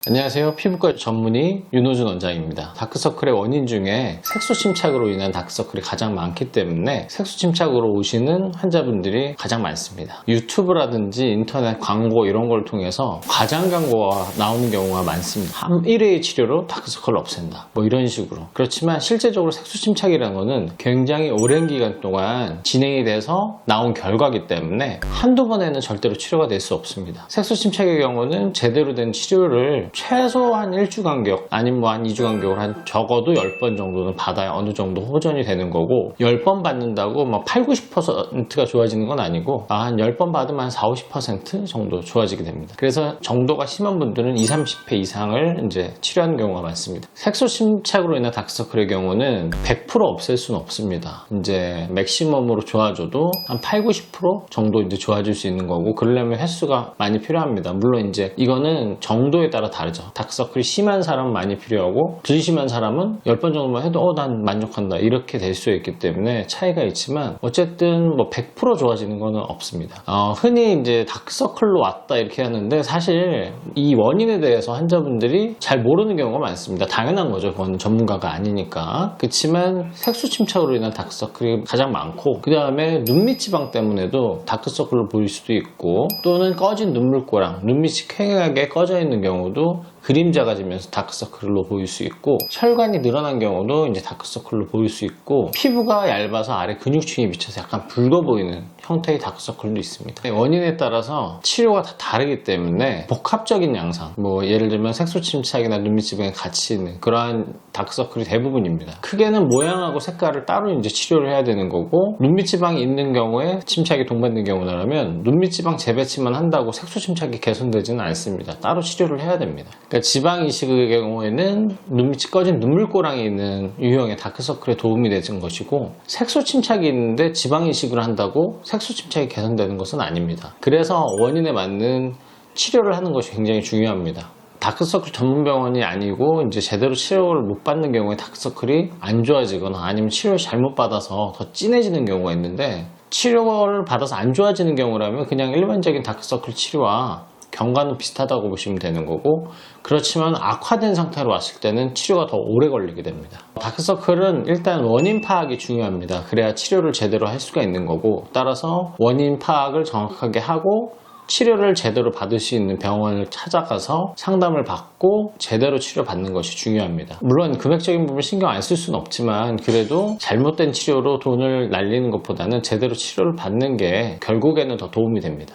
안녕하세요. 피부과 전문의 윤호준 원장입니다. 다크서클의 원인 중에 색소 침착으로 인한 다크서클이 가장 많기 때문에 색소 침착으로 오시는 환자분들이 가장 많습니다. 유튜브라든지 인터넷 광고 이런 걸 통해서 과장 광고가 나오는 경우가 많습니다. 한 1회의 치료로 다크서클을 없앤다, 뭐 이런 식으로. 그렇지만 실제적으로 색소 침착이라는 거는 굉장히 오랜 기간 동안 진행이 돼서 나온 결과이기 때문에 한두 번에는 절대로 치료가 될 수 없습니다. 색소 침착의 경우는 제대로 된 치료를 최소 한 1주 간격 아니면 한 2주 간격으로 한 적어도 10번 정도는 받아야 어느 정도 호전이 되는 거고, 10번 받는다고 막 8, 90%가 좋아지는 건 아니고 한 10번 받으면 한 4, 50% 정도 좋아지게 됩니다. 그래서 정도가 심한 분들은 20, 30회 이상을 이제 치료하는 경우가 많습니다. 색소 침착으로 인한 다크서클의 경우는 100% 없앨 수는 없습니다. 이제 맥시멈으로 좋아져도 한 8, 90% 정도 이제 좋아질 수 있는 거고, 그러려면 횟수가 많이 필요합니다. 물론 이제 이거는 정도에 따라 다르죠. 다크서클이 심한 사람은 많이 필요하고, 덜 심한 사람은 10번 정도만 해도 난 만족한다 이렇게 될 수 있기 때문에 차이가 있지만, 어쨌든 뭐 100% 좋아지는 거는 없습니다. 흔히 이제 다크서클로 왔다 이렇게 하는데, 사실 이 원인에 대해서 환자분들이 잘 모르는 경우가 많습니다. 당연한 거죠. 그건 전문가가 아니니까. 그렇지만 색소 침착으로 인한 다크서클이 가장 많고, 그 다음에 눈밑 지방 때문에도 다크서클로 보일 수도 있고, 또는 꺼진 눈물고랑 눈밑이 쾌하게 꺼져 있는 경우도 그림자가 지면서 다크서클로 보일 수 있고, 혈관이 늘어난 경우도 이제 다크서클로 보일 수 있고, 피부가 얇아서 아래 근육층이 미쳐서 약간 붉어 보이는 형태의 다크서클도 있습니다. 원인에 따라서 치료가 다 다르기 때문에 복합적인 양상, 뭐 예를 들면 색소 침착이나 눈밑 지방이 같이 있는 그러한 다크서클이 대부분입니다. 크게는 모양하고 색깔을 따로 이제 치료를 해야 되는 거고, 눈밑 지방이 있는 경우에 침착이 동반된 경우라면 눈밑 지방 재배치만 한다고 색소 침착이 개선되지는 않습니다. 따로 치료를 해야 됩니다. 그러니까 지방 이식의 경우에는 눈밑이 꺼진 눈물고랑이 있는 유형의 다크서클에 도움이 되는 것이고, 색소 침착이 있는데 지방 이식을 한다고 색소 침착이 개선되는 것은 아닙니다. 그래서 원인에 맞는 치료를 하는 것이 굉장히 중요합니다. 다크서클 전문병원이 아니고 이제 제대로 치료를 못 받는 경우에 다크서클이 안 좋아지거나 아니면 치료를 잘못 받아서 더 진해지는 경우가 있는데, 치료를 받아서 안 좋아지는 경우라면 그냥 일반적인 다크서클 치료와 경과는 비슷하다고 보시면 되는 거고, 그렇지만 악화된 상태로 왔을 때는 치료가 더 오래 걸리게 됩니다. 다크서클은 일단 원인 파악이 중요합니다. 그래야 치료를 제대로 할 수가 있는 거고, 따라서 원인 파악을 정확하게 하고 치료를 제대로 받을 수 있는 병원을 찾아가서 상담을 받고 제대로 치료받는 것이 중요합니다. 물론 금액적인 부분 신경 안 쓸 수는 없지만, 그래도 잘못된 치료로 돈을 날리는 것보다는 제대로 치료를 받는 게 결국에는 더 도움이 됩니다.